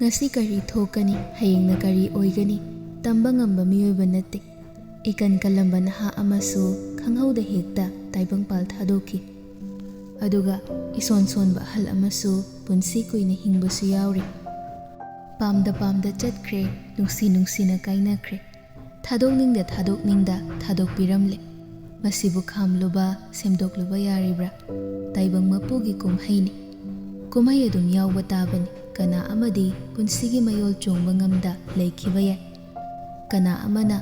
ngasi kari thokani hayengna kari oigani tamba ngamba miyoiba natte ikan kalamba naha amasu khanghauda hekta taibangpal thadoki aduga ison sonba hal amasu punsi kuina hingbasu yauri pamda chatkre nungsina kainakre thadokningda thadokpiramle masibu khamluba semdokluba yaribra taibang mapugi kumhaini kumhai adum yawba tabani kana amadi punsigi mayol chongba ngamda laikhiba yai kana amana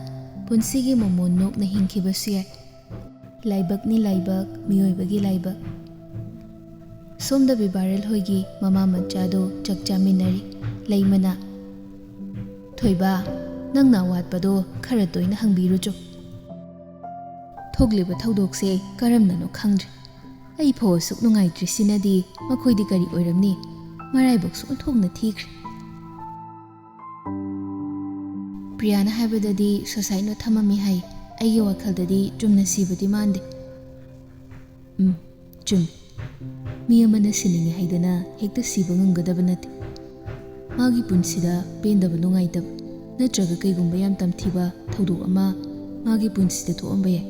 punsigi momon nokna hingkhibasu yai laibak miyoibagi laibak somda bibarel hoigi mama machado chakchaminari laimana thoiba nangna watpado khara toina hangbirujo thogliba thodokse karamnano khangdri ai pho suk nungaitri sinadi makhoidi kari oiramni maraibok su thongna thikri priyana habadadi sosaino thamami hai aigi wakhaldadi chumna sibadi mande chum mi amana sininge haidana hekta siba ngamgadaba nate magi punsida pendaba nungaitaba natraga kaigumba yam tamthiba thodok ama magi punsida thoamba yai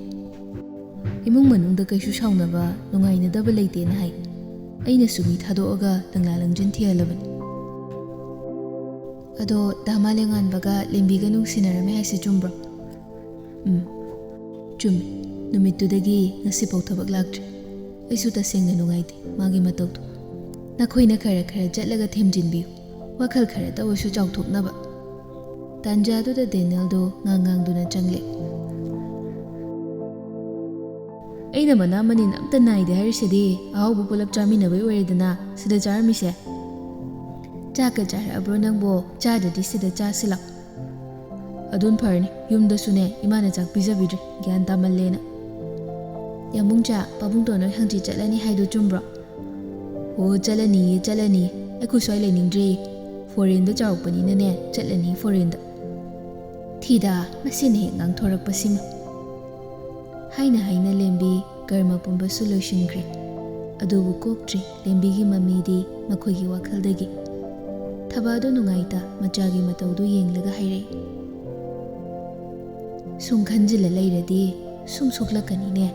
imung manungda kaisu saunaba nungainadaba leitena hai aina sumi thadoaga tangla langjin thialabani ado damalengan baga lembiga nungsinarame haise chumbro chum numitudagi ngasi pau thabak laktre aisu tasengna nungaite magi matawdu nakhoina khara jatlaga themjinbiu wakhal khara tawasu chawthoknaba tanjaduda deneldo ngangang changle aina mana manin amta naide harisidi ahawbu pulap chaminabai oiredana sida charmise chaka chara abro nangbo chadadi sida chasila adun pharni yumda sune imana chak pijabidre gyan tamallena yamungcha pabung tono hangji chalani haidu chumbro o chalani aku soi leningdri foreign da chawpani nane chalani foreign da thida masine ngang thorak pasima haina lembi karma pumba solution kre adubu koktri lembi gi mamidi makhoigi wakhaldagi thabado nungaita machagi matawdu yenglaga haire sum khanjila leiradi sum soklakani ne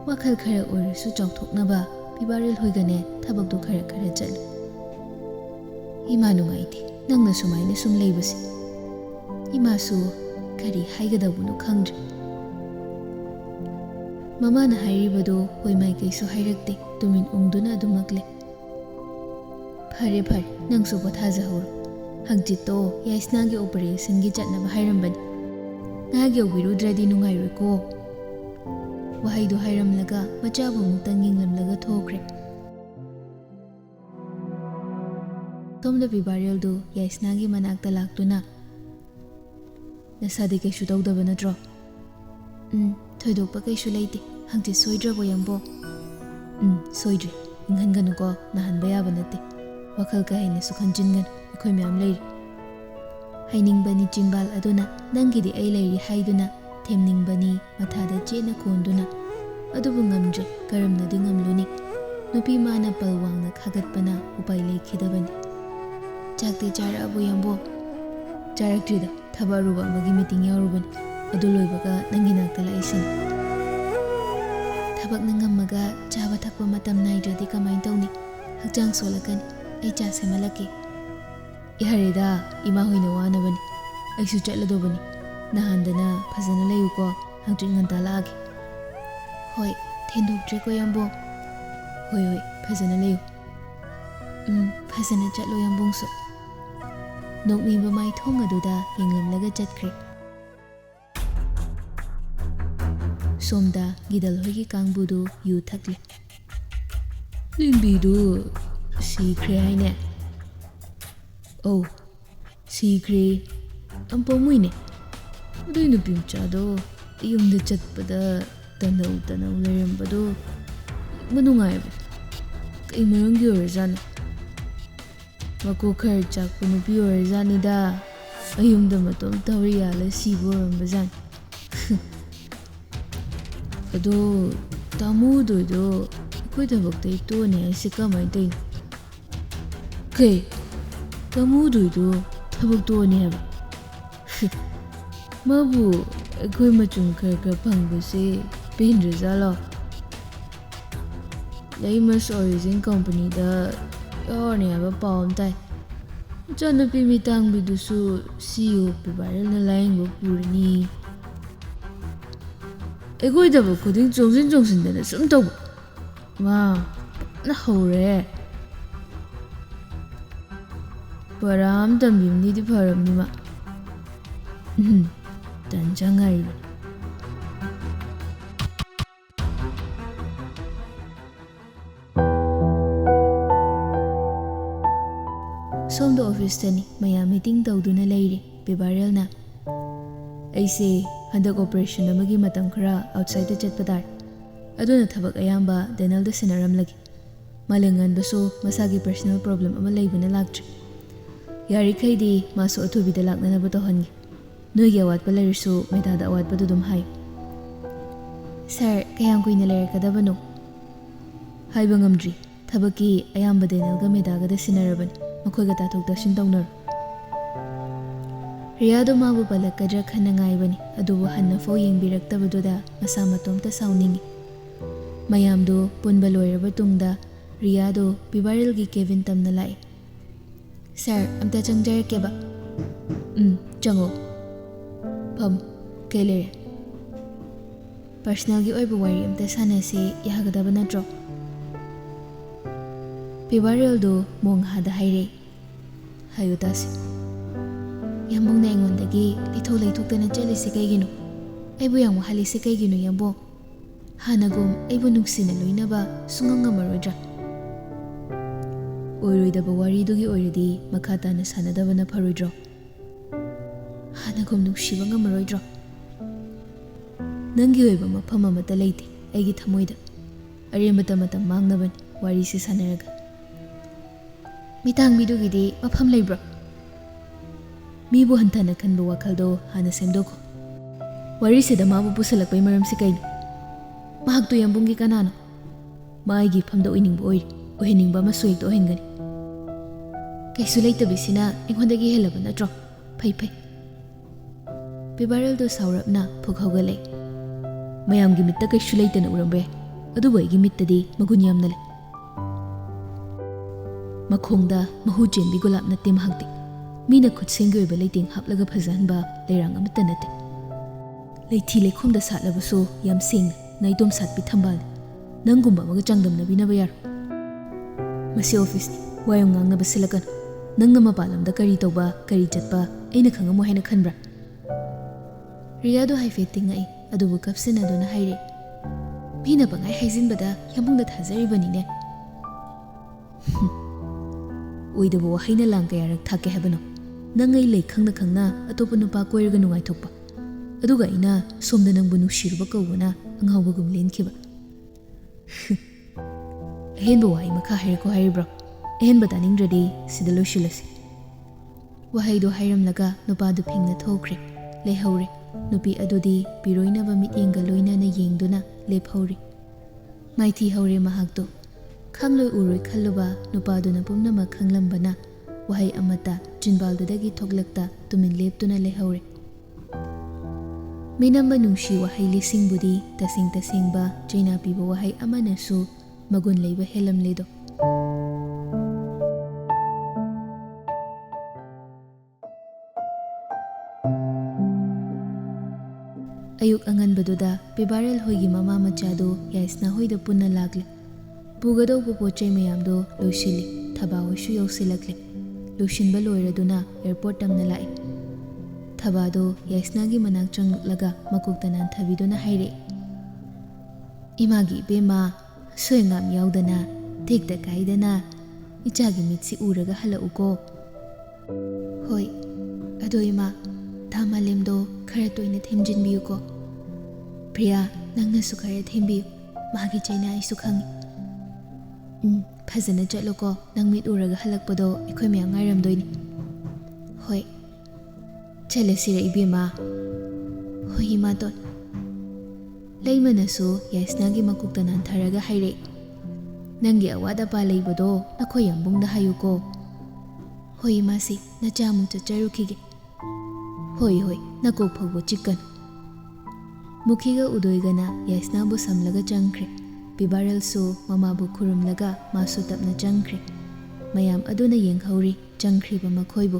wakhal khara oirasu chawthoknaba bibarel hoigane thabakdu khara chal ima nungaiti nangna sumaina sum leibasi imasu kari haigadabuno khangdri mama na hairibado hoimai kaisu hairakte tumin ungduna adumakle phare nangsu pothajahoro hangchito yaisnagi operation gi chatnaba hairambani nagi obirudradi nungairoiko wahaidu hairamlaga machabu mutang yinglamlaga thokre tomda bibareldo yaisnagi manakta laktuna nasadi kaisu tawdaba natro thoidokpa kaisu leite hangti soidrabo yambo soidri inghanganuko nahanba yaba nate wakhal ka haina sukhanjingan akhoi myam leiri hainingbani chingbal aduna nangidi ai leiri haiduna themningbani mathada chena khonduna adubu ngamdre karamnadi ngamluni nupi mana palwangna khagatpana upai leikhidabani chakte chara abu yambo charaktrida thabaruba amagi meeting yarubani adu loibaga nanginakta laisin thabak nangammaga chaba thakpa matam naidradi kamai tawni hakjang solakani ai cha semalake ihareda ima hoina wanabani aisu chatladobani nahandana phajana layuko hangtri nganta laage hoi thendoktre ko yambo hoi phajana layu phajana chatlo yambongso nokniba mai thongaduda yenglamlaga chatkre somda gidal hoigi kangbudu yu thakle limbidu sikre haine oh sikre ampo muine uduinu pimchado yumda chatpada tanau lerambado manungaiba kai marungi orazana mako khar chakpu nupi orazanida ayumda matom tawri yala sibo rambazan ado tamudo do koi da baktai to ne ase kamai tai kai ꯇꯥꯃꯣꯗꯨꯏꯗꯣ ꯊꯕꯛ ꯇꯣꯛꯑꯅꯤ ꯍꯥꯏꯕ ꯃꯥꯕꯨ ꯑꯩꯈꯣꯏ ꯃꯆꯨꯝ ꯈꯔ ꯐꯪꯕꯁꯦ ꯄꯦꯟꯗ꯭ꯔꯖꯥꯠꯂꯣ ꯂꯩꯃꯁ origin ꯀꯝꯄꯅꯤꯗ ꯌꯥꯎꯔꯅꯤ ꯍꯥꯏꯕ ꯄꯥꯎ ꯑꯃ ꯇꯥꯏ ꯏꯆꯥꯅꯨꯄꯤ ꯃꯤꯇꯥꯡꯕꯤꯗꯨꯁꯨ CEO ꯚꯥꯏꯔꯦꯜꯅ ꯂꯥꯌꯦꯡꯕ ꯄꯨꯔꯅꯤ ꯑꯩꯈꯣꯏ ꯊꯕꯛ ꯈꯨꯗꯤꯡ ꯆꯣꯡꯁꯤꯟꯗꯅ ꯁꯨꯝ ꯇꯧꯕ ꯃꯥ ꯐꯖꯅ ꯍꯧꯔꯦ ꯄꯔꯥ ꯑꯃ ꯇꯝꯕꯤꯕꯅꯤꯗꯤ ꯐꯔꯕꯅꯤ ꯃꯥ ꯇꯟꯖꯥ ꯉꯥꯏꯔꯤꯕꯅꯤ ꯁꯣꯝꯗ ꯑꯣꯐꯤꯁꯇꯅꯤ ꯃꯌꯥꯝ ꯃꯤꯇꯤꯡ ꯇꯧꯗꯨꯅ ꯂꯩꯔꯤ ꯕꯤꯕꯥꯔꯦꯜꯅ ꯑꯩꯁꯦ ꯍꯟꯗꯛ ꯑꯣꯄꯔꯦꯁꯟ ꯑꯃꯒꯤ ꯃꯇꯝ ꯈꯔ ꯑꯥꯎꯠꯁꯥꯏꯗꯇ ꯆꯠꯄ ꯇꯥꯔꯦ ꯑꯗꯨꯅ ꯊꯕꯛ ꯑꯌꯥꯝꯕ ꯗꯦꯅꯦꯜꯗ ꯁꯤꯟꯅꯔꯝꯂꯒꯦ ꯃꯥꯂꯦꯝꯉꯥꯟꯕꯁꯨ ꯃꯁꯥꯒꯤ ꯄꯔꯁꯣꯅꯦꯜ ꯄ꯭ꯔꯣꯕ꯭ꯂꯦꯝ ꯑꯃ ꯂꯩꯕꯅ ꯂꯥꯛꯇ꯭ꯔꯤ ꯌꯥꯔꯤꯈꯩꯗꯤ ꯃꯥꯁꯨ ꯑꯊꯨꯕꯤꯗ ꯂꯥꯛꯅꯅꯕ ꯇꯧꯍꯟꯒꯦ ꯅꯣꯏꯒꯤ ꯑꯋꯥꯠꯄ ꯂꯩꯔꯁꯨ ꯃꯦꯗꯥꯗ ꯑꯋꯥꯠꯄꯗꯨ ꯑꯗꯨꯝ ꯍꯥꯏꯌꯨ ꯁꯥꯔ ꯀꯌꯥꯝ ꯀꯨꯏꯅ ꯂꯩꯔꯛꯀꯗꯕꯅꯣ ꯍꯥꯏꯕ ꯉꯝꯗ꯭ꯔꯤ ꯊꯕꯛꯀꯤ ꯑꯌꯥꯝꯕ ꯗꯦꯅꯦꯜꯒ ꯃꯦꯗꯥꯒꯗ ꯁꯤꯟꯅꯔꯕꯅꯤ ꯃꯈꯣꯏꯒ ꯇꯥꯊꯣꯛ ꯇꯥꯁꯤꯟ ꯇꯧꯅꯔꯣ ꯔꯤꯌꯥꯗꯣ ꯃꯥꯕꯨ ꯄꯜꯂꯛꯀꯗ꯭ꯔꯥ ꯈꯟꯅ ꯉꯥꯏꯕꯅꯤ ꯑꯗꯨꯕꯨ ꯍꯟꯅꯐꯥꯎ ꯌꯦꯡꯕꯤꯔꯛꯇꯕꯗꯨꯗ ꯃꯁꯥ ꯃꯇꯣꯝꯇ ꯁꯥꯎꯅꯤꯡꯉꯤ ꯃꯌꯥꯝꯗꯣ ꯄꯨꯟꯕ ꯂꯣꯏꯔꯕ ꯇꯨꯡꯗ ꯔꯤꯌꯥꯗꯣ ꯕꯤꯕꯥꯔꯦꯜꯒꯤ ꯀꯦꯕꯤꯟ ꯇꯝꯅ ꯂꯥꯛꯏ ꯁꯥꯔ ꯑꯝꯇ ꯆꯪꯖꯔꯛꯀꯦꯕ ꯆꯪꯉꯣ ꯐꯝ ꯀꯩ ꯂꯩꯔꯦ ꯄꯔꯁꯅꯦꯜꯒꯤ ꯑꯣꯏꯕ ꯋꯥꯔꯤ ꯑꯝꯇ ꯁꯥꯟꯅꯁꯤ ꯌꯥꯒꯗꯕ ꯅꯠꯇ꯭ꯔꯣ ꯕꯤꯕꯥꯔꯦꯜꯗꯣ ꯃꯣꯡꯍꯥꯗ ꯍꯥꯏꯔꯛꯏ ꯍꯥꯏꯌꯨ ꯇꯥꯁꯤ ꯌꯥꯝꯕꯨꯡꯅ ꯑꯩꯉꯣꯟꯗꯒꯤ ꯂꯩꯊꯣꯛꯇꯅ ꯆꯠꯂꯤꯁꯤ ꯀꯩꯒꯤꯅꯣ ꯑꯩꯕꯨ ꯌꯥꯝ ꯋꯥꯍꯜꯂꯤꯁꯤ ꯀꯩꯒꯤꯅꯣ ꯌꯥꯝꯕꯨꯡ ꯍꯥꯟꯅꯒꯨꯝ ꯑꯩꯕꯨ ꯅꯨꯡꯁꯤꯅ ꯂꯣꯏꯅꯕ ꯁꯨꯡꯉꯝ ꯉꯝꯃꯔꯣꯏꯗ꯭ꯔꯥ ꯑꯣꯏꯔꯣꯏꯗꯕ ꯋꯥꯔꯤꯗꯨꯒꯤ ꯑꯣꯏꯔꯗꯤ ꯃꯈꯥ ꯇꯥꯅ ꯁꯥꯟꯅꯗꯕꯅ ꯐꯔꯣꯏꯗ꯭ꯔꯣ ꯍꯥꯟꯅꯒꯨꯝ ꯅꯨꯡꯁꯤꯕ ꯉꯝꯃꯔꯣꯏꯗ꯭ꯔꯣ ꯅꯪꯒꯤ ꯑꯣꯏꯕ ꯃꯐꯝ ꯑꯃꯠꯇ ꯂꯩꯇꯦ ꯑꯩꯒꯤ ꯊꯃꯣꯏꯗ ꯑꯔꯦꯝꯕꯇ ꯃꯇꯝ ꯃꯥꯡꯅꯕꯅꯤ ꯋꯥꯔꯤꯁꯤ ꯁꯥꯟꯅꯔꯒ ꯃꯤꯇꯥꯡꯕꯤꯗꯨꯒꯤꯗꯤ ꯃꯐꯝ ꯂꯩꯕ꯭ꯔꯣ ꯃꯤꯕꯨ ꯍꯟꯊꯅ ꯈꯟꯕ ꯋꯥꯈꯜꯗꯣ ꯍꯥꯟꯅ ꯁꯦꯝꯗꯣꯛꯈꯣ ꯋꯥꯔꯤꯁꯤꯗ ꯃꯥꯕꯨ ꯄꯨꯁꯜꯂꯛꯄꯩ ꯃꯔꯝꯁꯤ ꯀꯩꯅꯣ ꯃꯍꯥꯛꯇꯨ ꯌꯥꯝꯕꯨꯡꯒꯤ ꯀꯅꯥꯅꯣ ꯃꯥ ꯑꯩꯒꯤ ꯏꯐꯝꯗ ꯑꯣꯏꯅꯤꯡꯕ ꯑꯣꯏꯍꯟꯅꯤꯡꯕ ꯑꯃꯁꯨ ꯍꯦꯛꯇ ꯑꯣꯏꯍꯟꯒꯅꯤ ꯀꯩꯁꯨ ꯂꯩꯇꯕꯤꯁꯤꯅ ꯑꯩꯉꯣꯟꯗꯒꯤ ꯍꯦꯜꯂꯕ ꯅꯠꯇ꯭ꯔꯣ ꯐꯩ ꯕꯤꯕꯥꯔꯦꯜꯗꯣ ꯁꯥꯎꯔꯞꯅ ꯐꯨꯛ ꯍꯧꯒꯠꯂꯛꯏ ꯃꯌꯥꯝꯒꯤ ꯃꯤꯠꯇ ꯀꯩꯁꯨ ꯂꯩꯇꯅ ꯎꯔꯝꯕ ꯌꯥꯏ ꯑꯗꯨꯕꯨ ꯑꯩꯒꯤ ꯃꯤꯠꯇꯗꯤ ꯃꯒꯨꯟ ꯌꯥꯝꯅ ꯂꯩ ꯃꯈꯣꯡꯗ ꯃꯍꯨ ꯆꯦꯟꯕꯤ ꯒꯨꯂꯥꯞ ꯅꯠꯇꯦ ꯃꯍꯥꯛꯇꯤ ꯃꯤꯅ ꯈꯨꯠꯁꯦꯝꯒꯤ ꯑꯣꯏꯕ ꯂꯩꯇꯦꯡ ꯍꯥꯞꯂꯒ ꯐꯖꯍꯟꯕ ꯂꯩꯔꯥꯡ ꯑꯃꯠꯇ ꯅꯠꯇꯦ ꯂꯩꯊꯤ ꯂꯩꯈꯣꯝꯗ ꯁꯥꯠꯂꯕꯁꯨ ꯌꯥꯝ ꯁꯦꯡꯅ ꯅꯥꯏꯇꯣꯝ ꯁꯥꯠꯄꯤ ꯊꯝꯕꯥꯜꯅꯤ ꯅꯪꯒꯨꯝꯕ ꯑꯃꯒ ꯆꯥꯡꯗꯝꯅꯕꯤꯅꯕ ꯌꯥꯔꯣꯏ ꯃꯁꯤ ꯑꯣꯐꯤꯁꯅꯤ ꯋꯥ ꯌꯥꯝ ꯉꯥꯡꯅꯕ ꯁꯤꯜꯂꯛꯀꯅꯨ ꯅꯪꯅ ꯃꯄꯥꯟ ꯂꯝꯗ ꯀꯔꯤ ꯇꯧꯕ ꯀꯔꯤ ꯆꯠꯄ ꯑꯩꯅ ꯈꯪꯉꯝꯃꯣꯏ ꯍꯥꯏꯅ ꯈꯟꯕ꯭ꯔꯥ ꯔꯤꯌꯥꯗꯣ ꯍꯥꯏꯐꯦꯠ ꯇꯤꯡꯉꯛꯏ ꯑꯗꯨꯕꯨ ꯀꯞꯁꯤꯟꯅꯗꯨꯅ ꯍꯥꯏꯔꯛꯏ ꯃꯤꯅ ꯄꯪꯍꯥꯏ ꯍꯥꯏꯖꯤꯟꯕꯗ ꯌꯥꯝꯕꯨꯡꯗ ꯊꯥꯖꯔꯤꯕꯅꯤꯅꯦ ꯑꯣꯏꯗꯕ ꯋꯥꯍꯩꯅ ꯂꯥꯡ ꯀꯌꯥꯔꯛ ꯊꯥꯛꯀꯦ ꯍꯥꯏꯕꯅꯣ ꯅꯪ ꯑꯩ ꯂꯩ ꯈꯪꯅ ꯑꯇꯣꯞꯄ ꯅꯨꯄꯥ ꯀꯣꯏꯔꯒ ꯅꯨꯡꯉꯥꯏꯊꯣꯛꯄ ꯑꯗꯨꯒ ꯑꯩꯅ ꯁꯣꯝꯗ ꯅꯪꯕꯨ ꯅꯨꯡꯁꯤꯔꯨꯕ ꯀꯧꯕꯅ ꯑꯉꯥꯎꯕꯒꯨꯝ ꯂꯦꯟꯈꯤꯕ ꯑꯍꯦꯟꯕ ꯋꯥꯍꯩ ꯃꯈꯥ ꯍꯥꯏꯔꯛꯀꯣ ꯍꯥꯏꯔꯤꯕ꯭ꯔꯣ ꯑꯍꯦꯟꯕ ꯇꯥꯅꯤꯡꯗ꯭ꯔꯗꯤ ꯁꯤꯗ ꯂꯣꯏꯁꯤꯜꯂꯁꯤ ꯋꯥꯍꯩꯗꯣ ꯍꯥꯏꯔꯝꯂꯒ ꯅꯨꯄꯥꯗꯨ ꯐꯤꯡꯅ ꯊꯣꯛꯈ꯭ꯔꯦ ꯂꯩꯍꯧꯔꯦ ꯅꯨꯄꯤ ꯑꯗꯨꯗꯤ ꯄꯤꯔꯣꯏꯅꯕ ꯃꯤꯠꯌꯦꯡꯒ ꯂꯣꯏꯅꯅ ꯌꯦꯡꯗꯨꯅ ꯂꯦꯞꯍꯧꯔꯤ ꯃꯥꯏꯊꯤ ꯍꯧꯔꯦ ꯃꯍꯥꯛꯇꯣ ꯈꯪꯂꯣꯏ ꯎꯔꯣꯏ ꯈꯜꯂꯨꯕ ꯅꯨꯄꯥꯗꯨꯅ ꯄꯨꯝꯅꯃꯛ ꯈꯪꯂꯝꯕꯅ ꯋꯥꯍꯩ ꯑꯃꯠꯇ ꯆꯤꯟꯕꯥꯜꯗꯨꯗꯒꯤ ꯊꯣꯛꯂꯛꯇ ꯇꯨꯃꯤꯟ ꯂꯦꯞꯇꯨꯅ ꯂꯩꯍꯧꯔꯦ ꯃꯤꯅꯝꯕ ꯅꯨꯡꯁꯤ ꯋꯥꯍꯩ ꯂꯤꯁꯤꯡꯕꯨꯗꯤ ꯇꯁꯦꯡꯕ ꯆꯩꯅꯥ ꯄꯤꯕ ꯋꯥꯍꯩ ꯑꯃꯅꯁꯨ ꯃꯒꯨꯟ ꯂꯩꯕ ꯍꯦꯜꯂꯝꯂꯦꯗꯣ ꯑꯌꯨꯛ ꯑꯉꯟꯕꯗꯨꯗ ꯕꯤꯕꯥꯔꯦꯜ ꯍꯣꯏꯒꯤ ꯃꯃꯥ ꯃꯆꯥꯗꯣ ꯌꯥꯏꯁꯅꯥ ꯍꯣꯏꯗ ꯄꯨꯟꯅ ꯂꯥꯛꯂꯦ ꯄꯨꯒꯗꯧꯕ ꯄꯣꯠ ꯆꯩ ꯃꯌꯥꯝꯗꯣ ꯂꯣꯏꯁꯤꯜꯂꯤ ꯊꯕꯥ ꯍꯣꯏꯁꯨ ꯌꯧꯁꯤꯜꯂꯛꯂꯦ ꯂꯣꯏꯁꯤꯟꯕ ꯂꯣꯏꯔꯗꯨꯅ ꯑꯦꯌꯔꯄꯣꯔꯠ ꯇꯝꯅ ꯂꯥꯛꯏ ꯊꯕꯥꯗꯣ ꯌꯥꯏꯁꯅꯥꯒꯤ ꯃꯅꯥꯛ ꯆꯪꯂꯛꯂꯒ ꯃꯀꯣꯛꯇ ꯅꯥꯟꯊꯕꯤꯗꯨꯅ ꯍꯥꯏꯔꯛꯏ ꯏꯃꯥꯒꯤ ꯏꯕꯦꯝꯃ ꯑꯁꯣꯏ ꯑꯉꯥꯝ ꯌꯥꯎꯗꯅ ꯇꯦꯛꯇ ꯀꯥꯏꯗꯅ ꯏꯆꯥꯒꯤ ꯃꯤꯠꯁꯤ ꯎꯔꯒ ꯍꯜꯂꯛꯎꯀꯣ ꯍꯣꯏ ꯑꯗꯣ ꯏꯃꯥ ꯊꯥ ꯃꯥꯂꯦꯝꯗꯣ ꯈꯔ ꯇꯣꯏꯅ ꯊꯦꯝꯖꯤꯟꯕꯤꯌꯨꯀꯣ ꯄ꯭ꯔꯤꯌꯥ ꯅꯪꯅꯁꯨ ꯈꯔ ꯊꯦꯝꯕꯤꯌꯨ ꯃꯥꯒꯤ ꯆꯩꯅꯥ ꯑꯩꯁꯨ ꯈꯪꯉꯤ ꯐꯖꯅ ꯆꯠꯂꯨꯀꯣ ꯅꯪ ꯃꯤꯠ ꯎꯔꯒ ꯍꯜꯂꯛꯄꯗꯣ ꯑꯩꯈꯣꯏ ꯃꯌꯥꯝ ꯉꯥꯏꯔꯝꯗꯣꯏꯅꯤ ꯍꯣꯏ ꯆꯠꯂꯁꯤꯔ ꯏꯕꯦꯝꯃ ꯍꯣꯏ ꯏꯃꯥꯇꯣꯟ ꯂꯩꯃꯅꯁꯨ ꯌꯥꯏꯁꯅꯥꯒꯤ ꯃꯀꯣꯛꯇ ꯅꯥꯟꯊꯔꯒ ꯍꯥꯏꯔꯛꯏ ꯅꯪꯒꯤ ꯑꯋꯥꯠ ꯑꯄꯥ ꯂꯩꯕꯗꯣ ꯅꯈꯣꯏ ꯌꯥꯝꯕꯨꯡꯗ ꯍꯥꯏꯌꯨꯀꯣ ꯍꯣꯏ ꯏꯃꯥꯁꯤ ꯅꯆꯥꯃꯨꯛ ꯆꯠꯆꯔꯨꯈꯤꯒꯦ ꯍꯣꯏ ꯍꯣꯏ ꯅꯀꯣꯛ ꯐꯥꯎꯕ ꯆꯤꯛꯀꯅꯨ ꯃꯨꯈꯤꯒ ꯎꯗꯣꯏꯒꯅ ꯌꯥꯏꯁꯅꯥꯕꯨ ꯁꯝꯂꯒ ꯆꯪꯈ꯭ꯔꯦ ꯄꯤꯕꯥꯔꯦꯜꯁꯨ ꯃꯃꯥꯕꯨ ꯈꯨꯔꯨꯝꯂꯒ ꯃꯥꯁꯨ ꯇꯞꯅ ꯆꯪꯈ꯭ꯔꯦ ꯃꯌꯥꯝ ꯑꯗꯨꯅ ꯌꯦꯡꯍꯧꯔꯤ ꯆꯪꯈ꯭ꯔꯤꯕ ꯃꯈꯣꯏꯕꯨ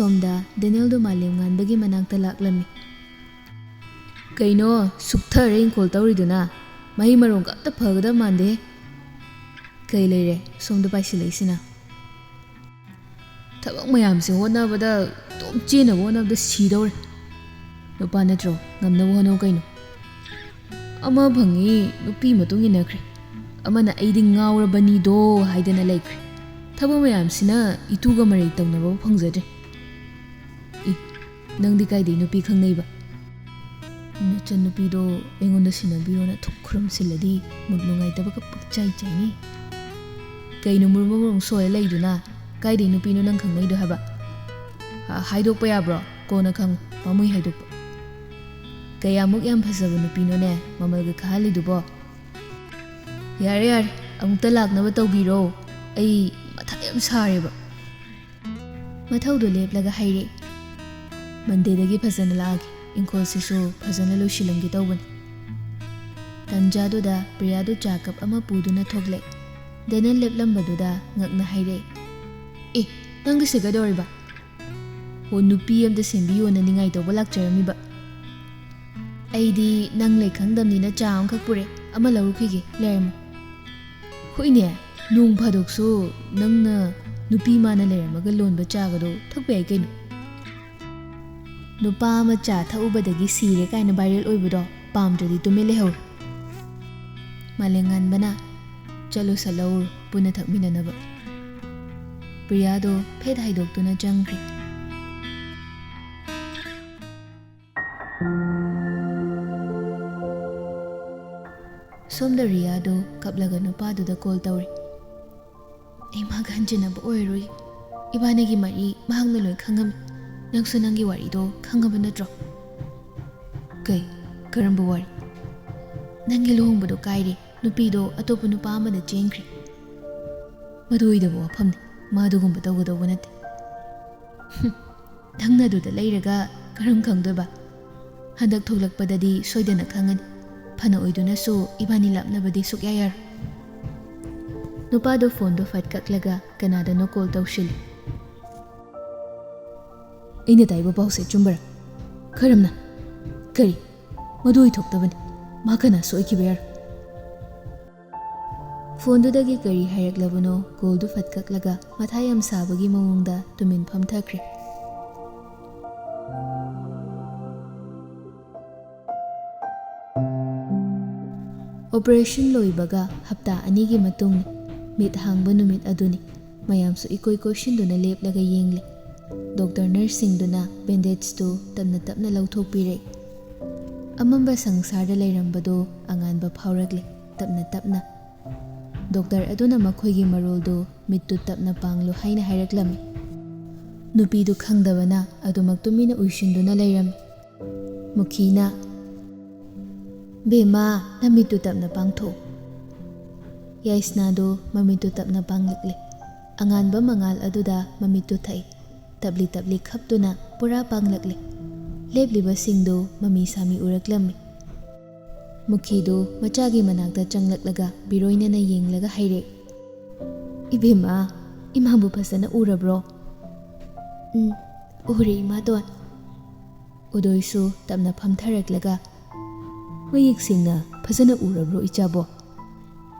ꯁꯣꯝꯗ ꯗꯦꯅꯦꯜꯗꯣ ꯃꯥꯂꯦꯝꯉꯥꯟꯕꯒꯤ ꯃꯅꯥꯛꯇ ꯂꯥꯛꯂꯝꯃꯤ ꯀꯩꯅꯣ ꯁꯨꯛꯊꯔ ꯏꯪꯈꯣꯜ ꯇꯧꯔꯤꯗꯨꯅ ꯃꯍꯩ ꯃꯔꯣꯡꯒ ꯑꯝꯇ ꯐꯒꯗꯕ ꯃꯥꯟꯗꯦ ꯀꯩ ꯂꯩꯔꯦ ꯁꯣꯝꯗ ꯄꯥꯏꯁꯤꯜꯂꯛꯏꯁꯤꯅ ꯊꯕꯛ ꯃꯌꯥꯝꯁꯦ ꯍꯣꯠꯅꯕꯗ ꯇꯣꯝ ꯆꯦꯟꯅꯕ ꯍꯣꯠꯅꯕꯗ ꯁꯤꯗꯧꯔꯦ ꯅꯨꯄꯥ ꯅꯠꯇ꯭ꯔꯣ ꯉꯝꯅꯕ ꯍꯣꯠꯅꯧ ꯀꯩꯅꯣ ꯑꯃ ꯐꯪꯉꯤ ꯅꯨꯄꯤ ꯃꯇꯨꯡ ꯏꯟꯅꯈ꯭ꯔꯦ ꯑꯃꯅ ꯑꯩꯗꯤ ꯉꯥꯎꯔꯕꯅꯤꯗꯣ ꯍꯥꯏꯗꯅ ꯂꯩꯈ꯭ꯔꯦ ꯊꯕꯛ ꯃꯌꯥꯝꯁꯤꯅ ꯏꯇꯨꯒ ꯃꯔꯩ ꯇꯧꯅꯕ ꯐꯪꯖꯗ꯭ꯔꯦ ꯅꯪꯗꯤ ꯀꯥꯏꯗꯩ ꯅꯨꯄꯤ ꯈꯪꯅꯩꯕ ꯅꯆꯟ ꯅꯨꯄꯤꯗꯣ ꯑꯩꯉꯣꯟꯗ ꯁꯤꯟꯅꯕꯤꯔꯣꯅ ꯊꯨꯛ ꯈꯨꯔꯨꯝꯁꯤꯜꯂꯗꯤ ꯃꯨꯠ ꯅꯨꯡꯉꯥꯏꯇꯕꯒ ꯄꯛꯆꯥꯏ ꯆꯥꯏꯅꯤ ꯀꯩꯅꯣ ꯃꯨꯔꯨꯝ ꯃꯨꯔꯨꯝ ꯁꯣꯏꯔ ꯂꯩꯗꯨꯅ ꯀꯥꯏꯗꯩ ꯅꯨꯄꯤꯅꯣ ꯅꯪ ꯈꯪꯅꯩꯗꯣ ꯍꯥꯏꯕ ꯍꯥꯏꯗꯣꯛꯄ ꯌꯥꯕ꯭ꯔꯣ ꯀꯣꯟꯅ ꯈꯪꯉꯨ ꯄꯥꯝꯃꯨꯏ ꯍꯥꯏꯗꯣꯛꯄ ꯀꯌꯥꯃꯨꯛ ꯌꯥꯝ ꯐꯖꯕ ꯅꯨꯄꯤꯅꯣꯅꯦ ꯃꯃꯜꯒ ꯈꯥꯍꯜꯂꯤꯗꯨꯕꯣ ꯌꯥꯔꯦ ꯌꯥꯔꯦ ꯑꯃꯨꯛꯇ ꯂꯥꯛꯅꯕ ꯇꯧꯕꯤꯔꯣ ꯑꯩ ꯃꯊꯥ ꯌꯥꯝ ꯁꯥꯔꯦꯕ ꯃꯊꯧꯗꯣ ꯂꯦꯞꯂꯒ ꯍꯥꯏꯔꯛꯏ ꯃꯟꯗꯦꯗꯒꯤ ꯐꯖꯅ ꯂꯥꯛꯑꯒꯦ ꯏꯪꯈꯣꯜꯁꯤꯁꯨ ꯐꯖꯅ ꯂꯣꯏꯁꯤꯜꯂꯝꯒꯦ ꯇꯧꯕꯅꯤ ꯇꯟꯖꯥꯗꯨꯗ ꯄ꯭ꯔꯤꯌꯥꯗꯨ ꯆꯥ ꯀꯞ ꯑꯃ ꯄꯨꯗꯨꯅ ꯊꯣꯛꯂꯛꯏ ꯗꯦꯅꯦꯜ ꯂꯦꯞꯂꯝꯕꯗꯨꯗ ꯉꯛꯅ ꯍꯥꯏꯔꯛꯏ ꯅꯪꯒꯤꯁꯦ ꯀꯩꯗꯧꯔꯤꯕ ꯍꯣ ꯅꯨꯄꯤ ꯑꯝꯇ ꯁꯦꯝꯕꯤꯌꯣꯅ ꯅꯤꯡꯉꯥꯏ ꯇꯧꯕ ꯂꯥꯛꯆꯔꯝꯃꯤꯕ ꯑꯩꯗꯤ ꯅꯪ ꯂꯩ ꯈꯪꯗꯝꯅꯤꯅ ꯆꯥ ꯑꯃꯈꯛ ꯄꯨꯔꯦ ꯑꯃ ꯂꯧꯔꯨꯈꯤꯒꯦ ꯂꯩꯔꯝꯃꯣ ꯍꯣꯏꯅꯦ ꯅꯣꯡ ꯐꯥꯗꯣꯛꯁꯨ ꯅꯪꯅ ꯅꯨꯄꯤ ꯃꯥꯅ ꯂꯩꯔꯝꯃꯒ ꯂꯣꯟꯕ ꯆꯥꯒꯗꯣ ꯊꯛꯄ ꯌꯥꯏ ꯀꯩꯅꯣ ꯅꯨꯄꯥ ꯑꯃ ꯆꯥ ꯊꯛꯎꯕꯗꯒꯤ ꯁꯤꯔꯦ ꯀꯥꯏꯅ ꯚꯥꯏꯔꯦꯜ ꯑꯣꯏꯕꯗꯣ ꯄꯥꯝꯗ꯭ꯔꯗꯤ ꯇꯨꯃꯤꯟ ꯂꯩꯍꯧꯔꯦ ꯃꯥꯂꯦꯝꯉꯥꯟꯕꯅ ꯆꯠꯂꯨ ꯁꯠꯂꯧꯔꯨ ꯄꯨꯟꯅ ꯊꯛꯃꯤꯟꯅꯅꯕ ꯄ꯭ꯔꯤꯌꯥꯗꯣ ꯐꯦꯠ ꯍꯥꯏꯗꯣꯛꯇꯨꯅ ꯆꯪꯈ꯭ꯔꯦ ꯁꯣꯝꯗ ꯔꯤꯌꯥꯗꯣ ꯀꯞꯂꯒ ꯅꯨꯄꯥꯗꯨꯗ ꯀꯣꯜ ꯇꯧꯔꯤ ꯑꯩ ꯃꯥꯒ ꯍꯟꯖꯤꯟꯅꯕ ꯑꯣꯏꯔꯣꯏ ꯏꯕꯥꯅꯤꯒꯤ ꯃꯔꯤ ꯃꯍꯥꯛꯅ ꯂꯣꯏ ꯈꯪꯉꯝꯃꯤ ꯅꯪꯁꯨ ꯅꯪꯒꯤ ꯋꯥꯔꯤꯗꯣ ꯈꯪꯉꯕ ꯅꯠꯇ꯭ꯔꯣ ꯀꯔꯝꯕ ꯋꯥꯔꯤ ꯅꯪꯒꯤ ꯂꯨꯍꯣꯡꯕꯗꯣ ꯀꯥꯏꯔꯦ ꯅꯨꯄꯤꯗꯣ ꯑꯇꯣꯞꯄ ꯅꯨꯄꯥ ꯑꯃꯗ ꯆꯦꯟꯈ꯭ꯔꯦ ꯃꯗꯨ ꯑꯣꯏꯗꯕ ꯋꯥꯐꯝꯅꯤ ꯃꯥ ꯑꯗꯨꯒꯨꯝꯕ ꯇꯧꯒꯗꯧꯕ ꯅꯠꯇꯦ ꯅꯪꯅ ꯑꯗꯨꯗ ꯂꯩꯔꯒ ꯀꯔꯝ ꯈꯪꯗꯣꯏꯕ ꯍꯟꯗꯛ ꯊꯣꯛꯂꯛꯄꯗꯗꯤ ꯁꯣꯏꯗꯅ ꯈꯪꯉꯅꯤ ꯐꯅ ꯑꯣꯏꯗꯨꯅꯁꯨ ꯏꯕꯥꯅꯤ ꯂꯥꯞꯅꯕꯗꯤ ꯁꯨꯛꯌꯥ ꯌꯥꯔꯣꯏ ꯅꯨꯄꯥꯗꯣ ꯐꯣꯟꯗꯣ ꯐꯠ ꯀꯛꯂꯒ ꯀꯅꯥꯗꯅꯣ ꯀꯣꯜ ꯇꯧꯁꯤꯜꯂꯤ ꯑꯩꯅ ꯇꯥꯏꯕ ꯄꯥꯎꯁꯦ ꯆꯨꯝꯕꯔꯥ ꯀꯔꯝꯅ ꯀꯔꯤ ꯃꯗꯨ ꯑꯣꯏꯊꯣꯛꯇꯕꯅꯤ ꯃꯥ ꯀꯅꯥꯁꯨ ꯑꯣꯏꯈꯤꯕ ꯌꯥꯔꯣꯏ ꯐꯣꯟꯗꯨꯗꯒꯤ ꯀꯔꯤ ꯍꯥꯏꯔꯛꯂꯕꯅꯣ ꯀꯣꯜꯗꯨ ꯐꯠ ꯀꯛꯂꯒ ꯃꯊꯥ ꯌꯥꯝ ꯁꯥꯕꯒꯤ ꯃꯑꯣꯡꯗ ꯇꯨꯃꯤꯟ ꯐꯝꯊꯈ꯭ꯔꯦ ꯑꯣꯄꯔꯦꯁꯟ ꯂꯣꯏꯕꯒ ꯍꯞꯇꯥ 2ꯒꯤ ꯃꯇꯨꯡꯅꯤ ꯃꯤꯠ ꯍꯥꯡꯕ ꯅꯨꯃꯤꯠ ꯑꯗꯨꯅꯤ ꯃꯌꯥꯝꯁꯨ ꯏꯀꯣꯏ ꯀꯣꯏꯁꯤꯟꯗꯨꯅ ꯂꯦꯞꯂꯒ ꯌꯦꯡꯂꯤ ꯗꯣꯛꯇꯔ ꯅꯔꯁꯁꯤꯡꯗꯨꯅ ꯕꯦꯟꯗꯦꯖꯇꯨ ꯇꯞꯅ ꯇꯞꯅ ꯂꯧꯊꯣꯛꯄꯤꯔꯛꯏ ꯑꯃꯝꯕ ꯁꯪꯁꯥꯔꯗ ꯂꯩꯔꯝꯕꯗꯣ ꯑꯉꯥꯟꯕ ꯐꯥꯎꯔꯛꯂꯤ ꯇꯞꯅ ꯇꯞꯅ ꯗꯣꯛꯇꯔ ꯑꯗꯨꯅ ꯃꯈꯣꯏꯒꯤ ꯃꯔꯣꯜꯗꯨ ꯃꯤꯠꯇꯨ ꯇꯞꯅ ꯄꯥꯡꯂꯨ ꯍꯥꯏꯅ ꯍꯥꯏꯔꯛꯂꯝꯃꯤ ꯅꯨꯄꯤꯗꯨ ꯈꯪꯗꯕꯅ ꯑꯗꯨꯃꯛ ꯇꯨꯃꯤꯟꯅ ꯎꯏꯁꯤꯟꯗꯨꯅ ꯂꯩꯔꯝꯃꯤ ꯃꯨꯈꯤꯅ ꯕꯦꯝꯃꯥ ꯅꯃꯤꯠꯇꯨ ꯇꯞꯅ ꯄꯥꯡꯊꯣꯛꯎ ꯌꯥꯏꯁꯅꯥꯗꯣ ꯃꯃꯤꯠꯇꯨ ꯇꯞꯅ ꯄꯥꯡꯂꯛꯂꯤ ꯑꯉꯥꯟꯕ ꯃꯉꯥꯜ ꯑꯗꯨꯗ ꯃꯃꯤꯠꯇꯨ ꯊꯛꯏ ꯇꯞꯂꯤ ꯇꯞꯂꯤ ꯈꯞꯇꯨꯅ ꯄꯨꯔꯥ ꯄꯥꯡꯂꯛꯂꯤ ꯂꯦꯞꯂꯤꯕꯁꯤꯡꯗꯨ ꯃꯃꯤ ꯁꯥꯃꯤ ꯎꯔꯛꯂꯝꯃꯤ ꯃꯨꯈꯤꯗꯨ ꯃꯆꯥꯒꯤ ꯃꯅꯥꯛꯇ ꯆꯪꯂꯛꯂꯒ ꯕꯤꯔꯣꯏꯅꯅ ꯌꯦꯡꯂꯒ ꯍꯥꯏꯔꯛꯏ ꯏꯕꯦꯝꯃ ꯏꯃꯥꯕꯨ ꯐꯖꯅ ꯎꯔꯕ꯭ꯔꯣ ꯎꯔꯦ ꯏꯃꯥꯇꯣꯟ ꯎꯗꯣꯏꯁꯨ ꯇꯞꯅ ꯐꯝꯊꯔꯛꯂꯒ ꯃꯌꯦꯛ ꯁꯦꯡꯅ ꯐꯖꯅ ꯎꯔꯕ꯭ꯔꯣ ꯏꯆꯥꯕꯣ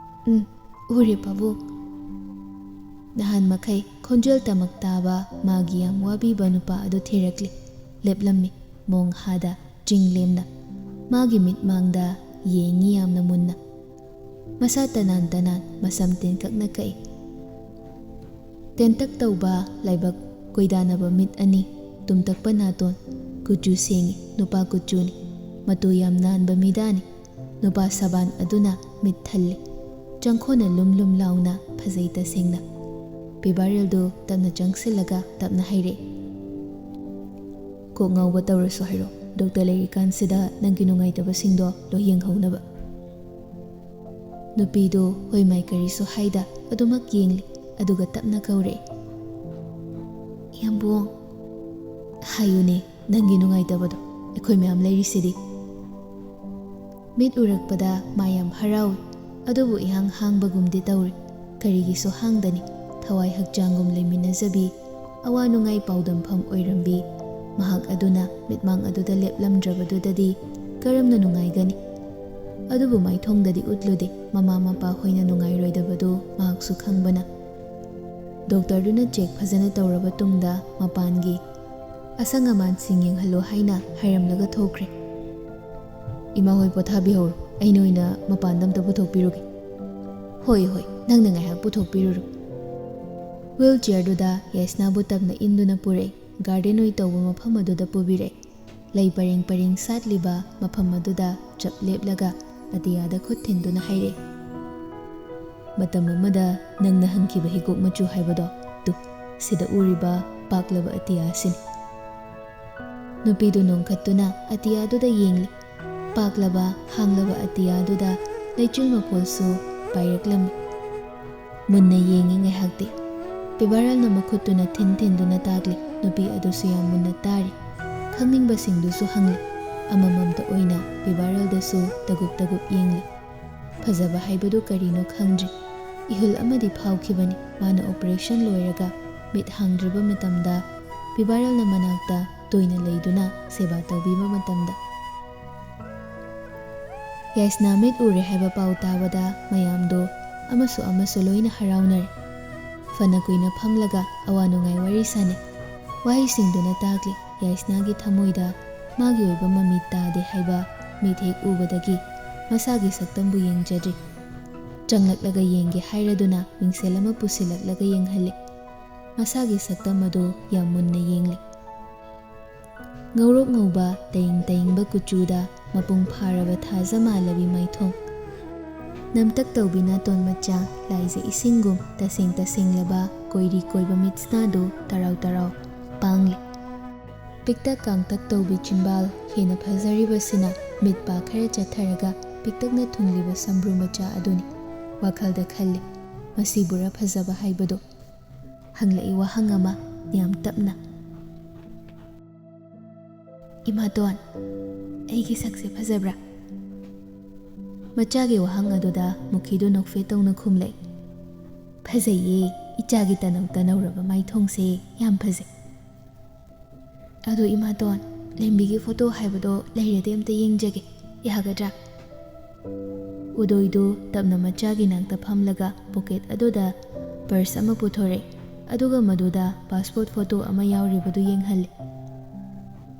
ꯎꯔꯦ ꯄꯥꯕꯨꯡ ꯅꯍꯥꯟ ꯃꯈꯩ ꯈꯣꯟꯖꯦꯜ ꯇꯃꯛ ꯇꯥꯕ ꯃꯥꯒꯤ ꯌꯥꯝ ꯋꯥꯕꯤꯕ ꯅꯨꯄꯥ ꯑꯗꯨ ꯊꯤꯔꯛꯂꯤ ꯂꯦꯞꯂꯝꯃꯤ ꯃꯣꯡ ꯍꯥꯗ ꯆꯤꯡ ꯂꯦꯝꯅ ꯃꯥꯒꯤ ꯃꯤꯠꯃꯥꯡꯗ ꯌꯦꯡꯉꯤ ꯌꯥꯝꯅ ꯃꯨꯟꯅ ꯃꯁꯥ ꯇꯅꯥꯟ ꯇꯅꯥꯟ ꯃꯁꯝ ꯇꯦꯟꯀꯛꯅ ꯀꯛꯏ ꯇꯦꯟꯇꯛ ꯇꯧꯕ ꯂꯥꯏꯕꯛ ꯀꯣꯏꯗꯥꯅꯕ ꯃꯤꯠ ꯑꯅꯤ ꯇꯨꯝꯇꯛꯄ ꯅꯥꯇꯣꯟ ꯀꯨꯆꯨ ꯁꯦꯡꯉꯤ ꯅꯨꯄꯥ ꯀꯨꯆꯨꯅꯤ ꯃꯇꯨ ꯌꯥꯝ ꯅꯥꯟꯕ ꯃꯤꯗꯥꯅꯤ ꯅꯨꯄꯥ ꯁꯕꯥꯟ ꯑꯗꯨꯅ ꯃꯤꯠ ꯊꯜꯂꯤ ꯆꯪꯈꯣꯟꯅ ꯂꯨꯝ ꯂꯨꯝ ꯂꯥꯎꯅ ꯐꯖꯩ ꯇꯁꯦꯡꯅ ꯄꯤꯕꯥꯔꯦꯜꯗꯨ ꯇꯞꯅ ꯆꯪꯁꯤꯜꯂꯒ ꯇꯞꯅ ꯍꯥꯏꯔꯛꯏ ꯀꯣꯛ ꯉꯥꯎꯕ ꯇꯧꯔꯁꯨ ꯍꯥꯏꯔꯛꯑꯣ ꯗꯣꯛꯇꯔ ꯂꯩꯔꯤꯀꯥꯟꯁꯤꯗ ꯅꯪꯒꯤ ꯅꯨꯡꯉꯥꯏꯇꯕꯁꯤꯡꯗꯣ ꯂꯣꯏ ꯌꯦꯡꯍꯧꯅꯕ꯫ ꯅꯨꯄꯤꯗꯣ ꯍꯣꯏ ꯃꯥꯏ ꯀꯔꯤꯁꯨ ꯍꯥꯏꯗ ꯑꯗꯨꯃꯛ ꯌꯦꯡꯂꯤ ꯑꯗꯨꯒ ꯇꯞꯅ ꯀꯧꯔꯛꯏ꯫ ꯌꯥꯝꯕꯣꯡ ꯍꯥꯏꯌꯨꯅꯦ ꯅꯪꯒꯤ ꯅꯨꯡꯉꯥꯏꯇꯕꯗꯣ ꯑꯩꯈꯣꯏ ꯃꯌꯥꯝ ꯂꯩꯔꯤꯁꯤꯗꯤ꯫ ꯃꯤꯠ ꯎꯔꯛꯄꯗ ꯃꯥ ꯌꯥꯝ ꯍꯔꯥꯎꯏ ꯑꯗꯨꯕꯨ ꯏꯍꯥꯡ ꯍꯥꯡꯕꯒꯨꯝꯗꯤ ꯇꯧꯔꯤ꯫ ꯀꯔꯤꯒꯤꯁꯨ ꯍꯥꯡꯗꯅꯤ ꯊꯋꯥꯏ ꯍꯛꯆꯥꯡꯒꯨꯝ ꯂꯩꯃꯤꯟꯅꯖꯕꯤ ꯑꯋꯥ ꯅꯨꯡꯉꯥꯏ ꯄꯥꯎꯗꯝꯐꯝ ꯑꯣꯏꯔꯝꯕꯤ ꯃꯍꯥꯛ ꯑꯗꯨꯅ ꯃꯤꯠꯃꯥꯡ ꯑꯗꯨꯗ ꯂꯦꯞꯂꯝꯗ꯭ꯔꯕꯗꯨꯗꯗꯤ ꯀꯔꯝꯅ ꯅꯨꯡꯉꯥꯏꯒꯅꯤ? ꯑꯗꯨꯕꯨ ꯃꯥꯏꯊꯣꯡꯗꯗꯤ ꯎꯠꯂꯨꯗꯦ ꯃꯃꯥ ꯃꯄꯥ ꯍꯣꯏꯅ ꯅꯨꯡꯉꯥꯏꯔꯣꯏꯗꯕꯗꯨ ꯃꯍꯥꯛꯁꯨ ꯈꯪꯕꯅ꯫ ꯗꯣꯛꯇꯔꯗꯨꯅ ꯆꯦꯛ ꯐꯖꯅ ꯇꯧꯔꯕ ꯇꯨꯡꯗ ꯃꯄꯥꯟꯒꯤ ꯑꯁꯪ ꯑꯃꯥꯟꯁꯤꯡ ꯌꯦꯡꯍꯜꯂꯣ ꯍꯥꯏꯅ ꯍꯥꯏꯔꯝꯂꯒ ꯊꯣꯛꯈ꯭ꯔꯦ꯫ ꯏꯃꯥ ꯍꯣꯏ ꯄꯣꯊꯥꯕꯤꯍꯧꯔꯣ ꯑꯩꯅ ꯑꯣꯏꯅ ꯃꯄꯥꯟꯗ ꯑꯝꯇ ꯄꯨꯊꯣꯛꯄꯤꯔꯨꯒꯦ꯫ ꯍꯣꯏ ꯍꯣꯏ ꯅꯪꯅ ꯉꯥꯏꯍꯥꯛ ꯄꯨꯊꯣꯛꯄꯤꯔꯨꯔꯣ꯫ ꯋꯤꯜ ꯆꯤꯌꯔꯗꯨꯗ ꯌꯥꯏꯁꯅꯥꯕꯨ ꯇꯞꯅ ꯏꯟꯗꯨꯅ ꯄꯨꯔꯛꯏ꯫ ꯒꯥꯔꯗꯦꯟ ꯑꯣꯏ ꯇꯧꯕ ꯃꯐꯝ ꯑꯗꯨꯗ ꯄꯨꯕꯤꯔꯛꯏ꯫ ꯂꯩ ꯄꯔꯦꯡ ꯄꯔꯦꯡ ꯁꯥꯠꯂꯤꯕ ꯃꯐꯝ ꯑꯗꯨꯗ ꯆꯞ ꯂꯦꯞꯂꯒ ꯑꯇꯤꯌꯥꯗ ꯈꯨꯠ ꯊꯤꯟꯗꯨꯅ ꯍꯥꯏꯔꯛꯏ꯫ ꯃꯇꯝ ꯑꯃꯗ ꯅꯪꯅ ꯍꯪꯈꯤꯕ ꯍꯤꯒꯣꯛ ꯃꯆꯨ ꯍꯥꯏꯕꯗꯣ ꯇꯨ ꯁꯤꯗ ꯎꯔꯤꯕ ꯄꯥꯛꯂꯕ ꯑꯇꯤꯌꯥꯁꯤꯅꯤ꯫ ꯅꯨꯄꯤꯗꯨ ꯅꯣꯡꯈꯠꯇꯨꯅ ꯑꯇꯤꯌꯥꯗꯨꯗ ꯌꯦꯡꯂꯤ꯫ ꯄꯥꯛꯂꯕ ꯍꯥꯡꯂꯕ ꯑꯇꯤꯌꯥꯗꯨꯗ ꯂꯩꯆꯤꯜ ꯃꯄꯣꯜꯁꯨ ꯄꯥꯏꯔꯛꯂꯝꯃꯤ꯫ ꯃꯨꯟꯅ ꯌꯦꯡꯉꯤ ꯉꯥꯏꯍꯥꯛꯇꯤ꯫ ꯄꯤꯕꯥꯔꯦꯜꯅ ꯃꯈꯨꯠꯇꯨꯅ ꯊꯤꯟꯗꯨꯅ ꯇꯥꯛꯂꯤ꯫ ꯅꯨꯄꯤ ꯑꯗꯨꯁꯨ ꯌꯥꯝ ꯃꯨꯟꯅ ꯇꯥꯔꯤ꯫ ꯈꯪꯅꯤꯡꯕꯁꯤꯡꯗꯨꯁꯨ ꯍꯪꯂꯤ꯫ ꯑꯃꯃꯝꯇ ꯑꯣꯏꯅ ꯄꯤꯕꯥꯔꯦꯜꯗꯁꯨ ꯇꯒꯨꯞ ꯇꯒꯨꯞ ꯌꯦꯡꯂꯤ꯫ ꯐꯖꯕ ꯍꯥꯏꯕꯗꯨ ꯀꯔꯤꯅꯣ ꯈꯪꯗ꯭ꯔꯤ꯫ ꯏꯍꯨꯜ ꯑꯃꯗꯤ ꯐꯥꯎꯈꯤꯕꯅꯤ ꯃꯥꯅ ꯑꯣꯄꯔꯦꯁꯟ ꯂꯣꯏꯔꯒ ꯃꯤꯠ ꯍꯥꯡꯗ꯭ꯔꯤꯕ ꯃꯇꯝꯗ ꯄꯤꯕꯥꯔꯦꯜꯅ ꯃꯅꯥꯛꯇ ꯇꯣꯏꯅ ꯂꯩꯗꯨꯅ ꯁꯦꯕꯥ ꯇꯧꯕꯤꯕ ꯃꯇꯝꯗ꯫ ꯌꯥꯏꯁꯅꯥ ꯃꯤꯠ ꯎꯔꯦ ꯍꯥꯏꯕ ꯄꯥꯎ ꯇꯥꯕꯗ ꯃꯌꯥꯝꯗꯣ ꯑꯃꯁꯨ ꯂꯣꯏꯅ ꯍꯔꯥꯎꯅꯔꯦ꯫ ꯐꯅ ꯀꯨꯏꯅ ꯐꯝꯂꯒ ꯑꯋꯥ ꯅꯨꯡꯉꯥꯏ ꯋꯥꯔꯤ ꯁꯥꯅꯩ꯫ ꯋꯥꯍꯩꯁꯤꯡꯗꯨꯅ ꯇꯥꯛꯂꯤ ꯌꯥꯏꯁꯅꯥꯒꯤ ꯊꯃꯣꯏꯗ ꯃꯥꯒꯤ ꯑꯣꯏꯕ ꯃꯃꯤ ꯇꯥꯗꯦ ꯍꯥꯏꯕ ꯃꯤꯠ ꯍꯦꯛ ꯎꯕꯗꯒꯤ ꯃꯁꯥꯒꯤ ꯁꯛꯇꯝꯕꯨ ꯌꯦꯡꯖꯗ꯭ꯔꯤ꯫ ꯆꯪꯂꯛꯂꯒ ꯌꯦꯡꯒꯦ ꯍꯥꯏꯔꯗꯨꯅ ꯃꯤꯡꯁꯦꯜ ꯑꯃ ꯄꯨꯁꯤꯜꯂꯛꯂꯒ ꯌꯦꯡꯍꯜꯂꯤ꯫ ꯃꯁꯥꯒꯤ ꯁꯛꯇꯝ ꯑꯗꯨ ꯌꯥꯝ ꯃꯨꯟꯅ ꯌꯦꯡꯂꯤ꯫ ꯉꯧꯔꯣꯛ ꯉꯧꯕ ꯇꯌꯤꯡ ꯇꯌꯤꯡꯕ ꯀꯨꯆꯨꯗ ꯃꯄꯨꯡ ꯐꯥꯔꯕ ꯊꯥꯖ ꯃꯥꯜꯂꯕꯤ ꯃꯥꯏꯊꯣꯡ, ꯅꯝꯇꯛ ꯇꯧꯕꯤ ꯅꯥꯇꯣꯟ ꯃꯆꯥ, ꯂꯥꯏꯖ ꯏꯁꯤꯡꯒꯨꯝ ꯇꯁꯦꯡ ꯇꯁꯦꯡꯂꯕ ꯀꯣꯏꯔꯤ ꯀꯣꯏꯕ ꯃꯤꯠꯁꯅꯥꯗꯨ ꯇꯔꯥꯎ ꯇꯔꯥꯎ ꯄꯥꯡꯂꯤ꯫ ꯄꯤꯛꯇꯛ ꯀꯥꯡꯇꯛ ꯇꯧꯕꯤ ꯆꯤꯟꯕꯥꯜ, ꯍꯦꯟꯅ ꯐꯖꯔꯤꯕꯁꯤꯅ ꯃꯤꯠ ꯄꯥ ꯈꯔ ꯆꯠꯊꯔꯒ ꯄꯤꯛꯇꯛꯅ ꯊꯨꯡꯂꯤꯕ ꯁꯝꯕ꯭ꯔꯨ ꯃꯆꯥ ꯑꯗꯨꯅꯤ꯫ ꯋꯥꯈꯜꯗ ꯈꯜꯂꯤ ꯃꯁꯤꯕꯨꯔꯥ ꯐꯖꯕ ꯍꯥꯏꯕꯗꯣ? ꯍꯪꯂꯛꯏ ꯋꯥꯍꯪ ꯑꯃ ꯌꯥꯝ ꯇꯞꯅ꯫ ꯏꯃꯥꯇꯣꯟ ꯑꯩꯒꯤ ꯁꯛꯁꯦ ꯐꯖꯕ꯭ꯔꯥ? ꯃꯆꯥꯒꯤ ꯋꯥꯍꯪ ꯑꯗꯨꯗ ꯃꯨꯈꯤꯗꯨ ꯅꯣꯛꯐꯦꯠ ꯇꯧꯅ ꯈꯨꯝꯂꯛꯏ꯫ ꯐꯖꯩꯌꯦ ꯏꯆꯥꯒꯤ ꯇꯅꯧ ꯇꯅꯧꯔꯕ ꯃꯥꯏꯊꯣꯡꯁꯦ ꯌꯥꯝ ꯐꯖꯩ꯫ ꯑꯗꯣ ꯏꯃꯥꯇꯣꯟ ꯂꯦꯝꯕꯤꯒꯤ ꯐꯣꯇꯣ ꯍꯥꯏꯕꯗꯣ ꯂꯩꯔꯗꯤ ꯑꯝꯇ ꯌꯦꯡꯖꯒꯦ ꯌꯥꯒꯗ꯭ꯔꯥ? ꯎꯗꯣꯏꯗꯨ ꯇꯞꯅ ꯃꯆꯥꯒꯤ ꯅꯥꯛꯇ ꯐꯝꯂꯒ ꯄꯣꯀꯦꯠ ꯑꯗꯨꯗ ꯄꯔꯁ ꯑꯃ ꯄꯨꯊꯣꯔꯛꯏ ꯑꯗꯨꯒ ꯃꯗꯨꯗ ꯄꯥꯁꯄꯣꯔꯠ ꯐꯣꯇꯣ ꯑꯃ ꯌꯥꯎꯔꯤꯕꯗꯨ ꯌꯦꯡꯍꯜꯂꯤ꯫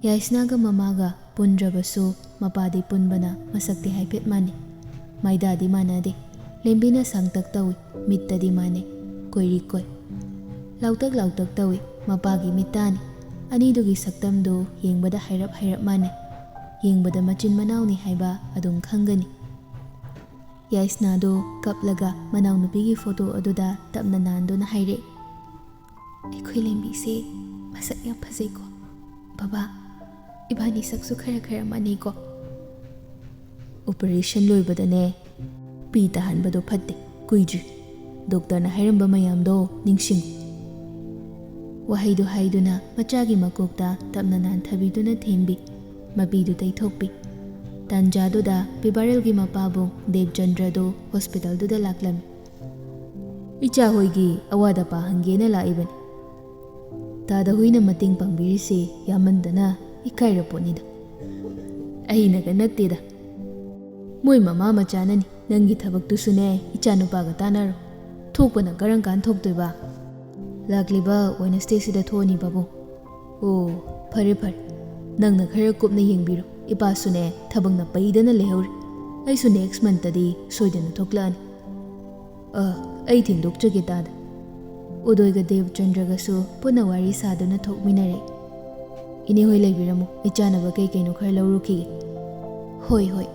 ꯌꯥꯏꯁꯅꯥꯒ ꯃꯃꯥꯒ ꯄꯨꯟꯗ꯭ꯔꯕꯁꯨ ꯃꯄꯥꯗꯤ ꯄꯨꯟꯕꯅ ꯃꯁꯛꯇꯤ ꯍꯥꯏꯐꯦꯠ ꯃꯥꯟꯅꯩ꯫ ꯃꯥꯏꯗꯥꯗꯤ ꯃꯥꯟꯅꯗꯦ꯫ ꯂꯦꯝꯕꯤꯅ ꯁꯥꯡꯇꯛ ꯇꯧꯏ, ꯃꯤꯠꯇꯗꯤ ꯃꯥꯟꯅꯩ, ꯀꯣꯏꯔꯤ ꯀꯣꯏ꯫ ꯂꯥꯎꯇꯛ ꯂꯥꯎꯇꯛ ꯇꯧꯏ, ꯃꯄꯥꯒꯤ ꯃꯤꯠꯇꯥꯅꯤ꯫ ꯑꯅꯤꯗꯨꯒꯤ ꯁꯛꯇꯝꯗꯨ ꯌꯦꯡꯕꯗ ꯍꯥꯏꯔꯞ ꯃꯥꯟꯅꯩ꯫ ꯌꯦꯡꯕꯗ ꯃꯆꯤꯟ ꯃꯅꯥꯎꯅꯤ ꯍꯥꯏꯕ ꯑꯗꯨꯝ ꯈꯪꯒꯅꯤ꯫ ꯌꯥꯏꯁꯅꯥꯗꯨ ꯀꯞꯂꯒ ꯃꯅꯥꯎꯅꯨꯄꯤꯒꯤ ꯐꯣꯇꯣ ꯑꯗꯨꯗ ꯇꯞꯅ ꯅꯥꯟꯗꯨꯅ ꯍꯥꯏꯔꯛꯏ꯫ ꯑꯩꯈꯣꯏ ꯂꯦꯝꯕꯤꯁꯦ ꯃꯁꯛ ꯌꯥꯝ ꯐꯖꯩꯀꯣ ꯕꯕꯥ, ꯏꯕꯥꯅꯤ ꯁꯛꯁꯨ ꯈꯔ ꯃꯥꯟꯅꯩꯀꯣ? ꯑꯣꯄꯔꯦꯁꯟ ꯂꯣꯏꯕꯗꯅꯦ ꯄꯤ ꯇꯥꯍꯟꯕꯗꯣ ꯐꯠꯇꯦ, ꯀꯨꯏꯗ꯭ꯔꯤ꯫ ꯗꯣꯛꯇꯔꯅ ꯍꯥꯏꯔꯝꯕ ꯃꯌꯥꯝꯗꯣ ꯅꯤꯡꯁꯤꯡꯉꯨ꯫ ꯋꯥꯍꯩꯗꯨ ꯍꯥꯏꯗꯨꯅ ꯃꯆꯥꯒꯤ ꯃꯀꯣꯛꯇ ꯇꯞꯅ ꯅꯥꯟꯊꯕꯤꯗꯨꯅ ꯊꯦꯝꯕꯤ, ꯃꯄꯤꯗꯨ ꯇꯩꯊꯣꯛꯄꯤ꯫ ꯇꯥꯟꯖꯥꯗꯨꯗ ꯄꯤꯕꯥꯔꯦꯜꯒꯤ ꯃꯄꯥꯕꯨꯡ ꯗꯦꯕꯆꯟꯗ꯭ꯔꯗꯨ ꯍꯣꯁꯄꯤꯇꯥꯜꯗꯨꯗ ꯂꯥꯛꯂꯝꯃꯤ꯫ ꯏꯆꯥ ꯍꯣꯏꯒꯤ ꯑꯋꯥꯗ ꯄꯥꯍꯟꯒꯦꯅ ꯂꯥꯛꯏꯕꯅꯤ꯫ ꯇꯥꯗ ꯍꯨꯏꯅ ꯃꯇꯦꯡ ꯄꯥꯡꯕꯤꯔꯤꯁꯤ ꯌꯥꯝꯃꯟꯗꯅ ꯏꯀꯥꯏꯔ ꯄꯣꯠꯅꯤꯗ꯫ ꯑꯩꯅꯒ ꯅꯠꯇꯦꯗ, ꯃꯣꯏ ꯃꯃꯥ ꯃꯆꯥꯅꯅꯤ꯫ ꯅꯪꯒꯤ ꯊꯕꯛꯇꯨꯁꯨꯅꯦ ꯏꯆꯥ ꯅꯨꯄꯥꯒ ꯇꯥꯟꯅꯔꯣ꯫ ꯊꯣꯛꯄꯅ ꯀꯔꯝ ꯀꯥꯟ ꯊꯣꯛꯇꯣꯏꯕ? ꯂꯥꯛꯂꯤꯕ ꯋꯦꯅꯁꯗꯦꯁꯤꯗ ꯊꯣꯛꯑꯅꯤ ꯄꯥꯕꯨꯡ꯫ ꯑꯣ ꯐꯔꯦ ꯐꯔꯦ, ꯅꯪꯅ ꯈꯔ ꯀꯨꯞꯅ ꯌꯦꯡꯕꯤꯔꯣ꯫ ꯏꯄꯥꯁꯨꯅꯦ ꯊꯕꯛꯅ ꯄꯩꯗꯅ ꯂꯩꯍꯧꯔꯤ꯫ ꯑꯩꯁꯨ ꯅꯦꯛꯁ ꯃꯟꯇꯗꯤ ꯁꯣꯏꯗꯅ ꯊꯣꯛꯂꯛꯑꯅꯤ꯫ ꯑꯩ ꯊꯤꯟꯗꯣꯛꯆꯒꯦ ꯇꯥꯗ꯫ ꯎꯗꯣꯏꯒ ꯗꯦꯕꯆꯟꯗ꯭ꯔꯒꯁꯨ ꯄꯨꯟꯅ ꯋꯥꯔꯤ ꯁꯥꯗꯨꯅ ꯊꯣꯛꯃꯤꯟꯅꯔꯛꯏ꯫ ꯏꯅꯦ ꯍꯣꯏ ꯂꯩꯕꯤꯔꯝꯃꯨ, ꯑꯩ ꯆꯥꯅꯕ ꯀꯩ ꯀꯩꯅꯣ ꯈꯔ ꯂꯧꯔꯨꯈꯤꯒꯦ꯫ ꯍꯣꯏ ꯍꯣꯏ